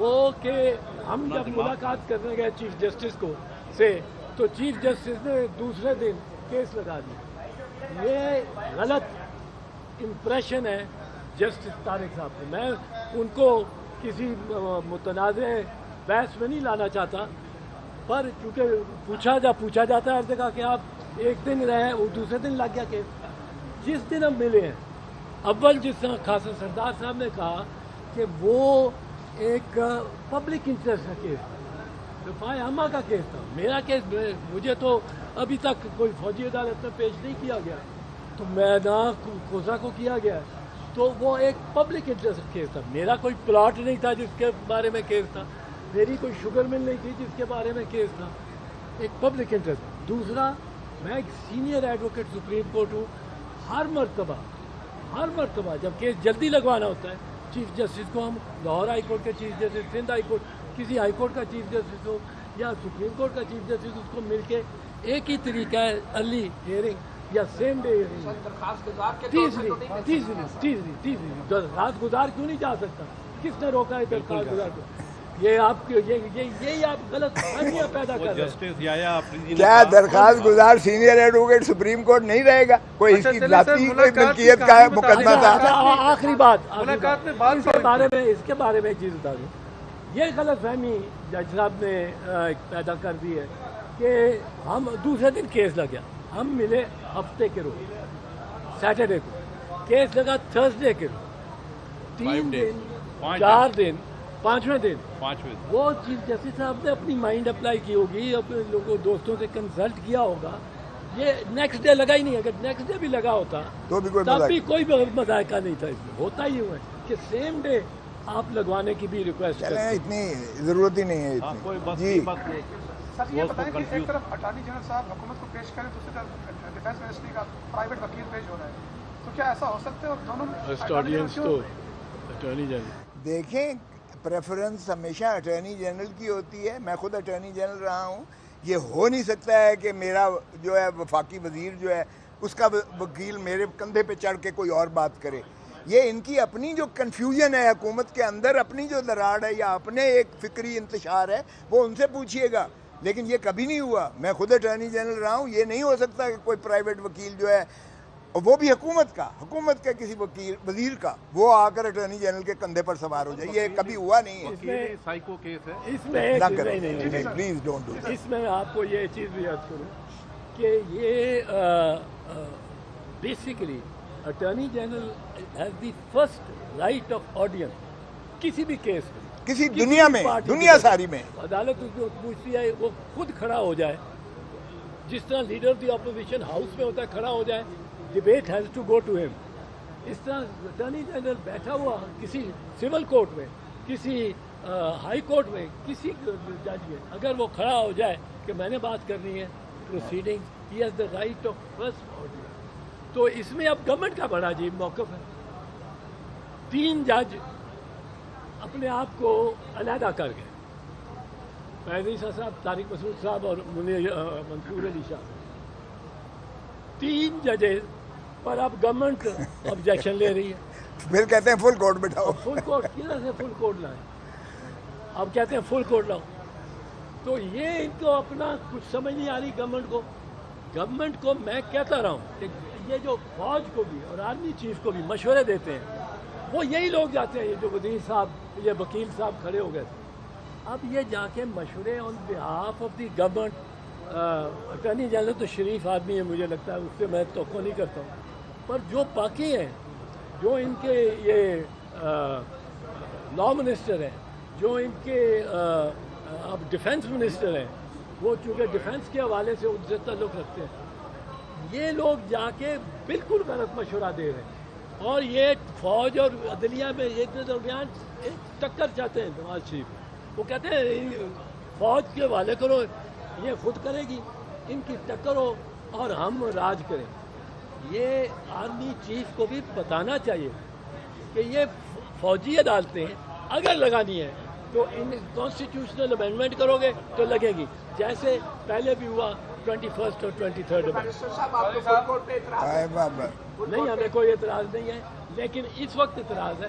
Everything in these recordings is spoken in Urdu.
وہ کہ ہم جب ملاقات کرنے گئے چیف جسٹس کو سے تو چیف جسٹس نے دوسرے دن کیس لگا دیا. یہ غلط امپریشن ہے جسٹس طارق صاحب کو. میں ان کو کسی متنازع بحث میں نہیں لانا چاہتا, پر چونکہ پوچھا جاتا ہے ہر جگہ کہ آپ ایک دن رہے وہ دوسرے دن لگ گیا کیس. جس دن ہم ملے ہیں اول جس طرح خاصا سردار صاحب نے کہا کہ وہ ایک پبلک انٹرسٹ کا کیس تھا, دفاع عامہ کا کیس تھا. میرا کیس مجھے تو ابھی تک کوئی فوجی عدالت میں پیش نہیں کیا گیا, تو میں نہ کوزا کو کیا گیا, تو وہ ایک پبلک انٹرسٹ کیس تھا. میرا کوئی پلاٹ نہیں تھا جس کے بارے میں کیس تھا, میری کوئی شوگر مل نہیں تھی جس کے بارے میں کیس تھا. ایک پبلک انٹرسٹ. دوسرا, میں ایک سینئر ایڈوکیٹ سپریم کورٹ ہوں. ہر مرتبہ جب کیس جلدی لگوانا ہوتا ہے چیف جسٹس کو, ہم لاہور ہائی کورٹ کے chief justice, Sindh high court, کسی ہائی کورٹ کا چیف جسٹس ہو یا سپریم کورٹ کا چیف جسٹس, اس کو مل کے ایک ہی طریقہ ہے ارلی ہیئرنگ یا سیم ڈے ہیئرنگ. تیسری درخواست گزار کیوں نہیں جا سکتا؟ کس نے روکا ہے درخواست گزار کو؟ یہ آپ یہی آپ غلط فہمیاں پیدا کر رہے ہیں. کیا درخواست گزار سینئر ایڈوکیٹ سپریم کورٹ نہیں رہے گا؟ کوئی اس کی ذاتی ملکیت کا مقدمہ تھا. آخری بات اس کے بارے میں ایک چیز بتا دوں. یہ غلط فہمی جج صاحب نے پیدا کر دی ہے کہ ہم دوسرے دن کیس لگا, ہم ملے ہفتے کے روز سیٹرڈے کو, کیس لگا تھرسڈے کے روز, 3 دن 4 دن 5ویں دن وہ چیف جسٹس صاحب نے اپنی مائنڈ اپلائی کی ہوگی, اپنے لوگوں دوستوں سے کنسلٹ کیا ہوگا. یہ نیکسٹ ڈے لگا ہی نہیں. اگر نیکسٹ ڈے بھی لگا ہوتا تب بھی کوئی مذائقہ نہیں تھا. اس میں ہوتا ہی ہوا ہے کہ سیم ڈے آپ لگوانے کی بھی ریکویسٹ کریں. اتنی ضرورت ہی نہیں ہے. جی سر یہ بتائیں کہ ایک طرف اٹارنی جنرل صاحب حکومت کو پیش کریں, دوسری طرف ڈیفینس منسٹری کا پرائیویٹ وکیل پیش ہو رہا ہے, تو کیا ایسا ہو سکتا ہے؟ اور دونوں دیکھیں, پریفرنس ہمیشہ اٹارنی جنرل کی ہوتی ہے. میں خود اٹارنی جنرل رہا ہوں. یہ ہو نہیں سکتا ہے کہ میرا جو ہے وفاقی وزیر جو ہے اس کا وکیل میرے کندھے پہ چڑھ کے کوئی اور بات کرے. یہ ان کی اپنی جو کنفیوژن ہے حکومت کے اندر, اپنی جو دراڑ ہے یا اپنے ایک فکری انتشار ہے, وہ ان سے پوچھیے گا. لیکن یہ کبھی نہیں ہوا. میں خود اٹارنی جنرل رہا ہوں. یہ نہیں ہو سکتا کہ کوئی پرائیویٹ وکیل جو ہے, وہ بھی حکومت کا کسی وزیر کا, وہ آ کر اٹارنی جنرل کے کندھے پر سوار ہو جائے. یہ کبھی ہوا نہیں ہے. سائیکو کیس ہے اس میں. Please don't do. اس میں آپ کو یہ چیز بھی یاد کروں کہ یہ basically attorney general has the first right of audience کسی بھی کیس میں, کسی دنیا میں, دنیا ساری میں. عدالت اس کو پوچھتی ہے وہ خود کھڑا ہو جائے, جس طرح leader of the opposition house میں ہوتا ہے کھڑا ہو جائے, debate has to go to ہم. اس طرح اٹارنی جنرل بیٹھا ہوا کسی سول کورٹ میں, کسی ہائی کورٹ میں, کسی جج میں, اگر وہ کھڑا ہو جائے کہ میں نے بات کرنی ہے proceeding, he has the right of first audience. تو اس میں اب گورنمنٹ کا بڑا عجیب موقف ہے. 3 جج اپنے آپ کو علیحدہ کر گئے, فیض عیسیٰ صاحب, طارق مسعود صاحب اور منصور علی شاہ. 3 ججز پر اب گورنمنٹ آبجیکشن لے رہی ہے. پھر کہتے ہیں فل کورٹ بٹھاؤ. فل کورٹ کدھر سے فل کورٹ لائیں؟ اب کہتے ہیں فل کورٹ لاؤ. تو یہ ان کو اپنا کچھ سمجھ نہیں آ رہی گورنمنٹ کو میں کہتا رہا ہوں کہ یہ جو فوج کو بھی اور آرمی چیف کو بھی مشورے دیتے ہیں, وہ یہی لوگ جاتے ہیں. یہ جو وزیر صاحب, یہ وکیل صاحب کھڑے ہو گئے تھے, اب یہ جا کے مشورے on behalf of the government. Attorney general تو شریف آدمی ہے, مجھے لگتا ہے اس سے میں توقع نہیں کرتا ہوں, پر جو باقی ہیں, جو ان کے یہ لا منسٹر ہیں, جو ان کے اب ڈیفینس منسٹر ہیں, وہ چونکہ ڈیفینس کے حوالے سے ان سے تعلق رکھتے ہیں, یہ لوگ جا کے بالکل غلط مشورہ دے رہے ہیں. اور یہ فوج اور عدلیہ میں یہ درمیان ایک ٹکر چاہتے ہیں نواز شریف. وہ کہتے ہیں فوج کے حوالے کرو, یہ خود کرے گی, ان کی ٹکر ہو اور ہم راج کریں. یہ آرمی چیف کو بھی بتانا چاہیے کہ یہ فوجی عدالتیں اگر لگانی ہے تو ان کانسٹیٹیوشنل امینڈمنٹ کرو گے تو لگے گی, جیسے پہلے بھی ہوا 21 اور 23 میں. نہیں, ہمیں کوئی اعتراض نہیں ہے, لیکن اس وقت اعتراض ہے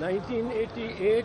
1988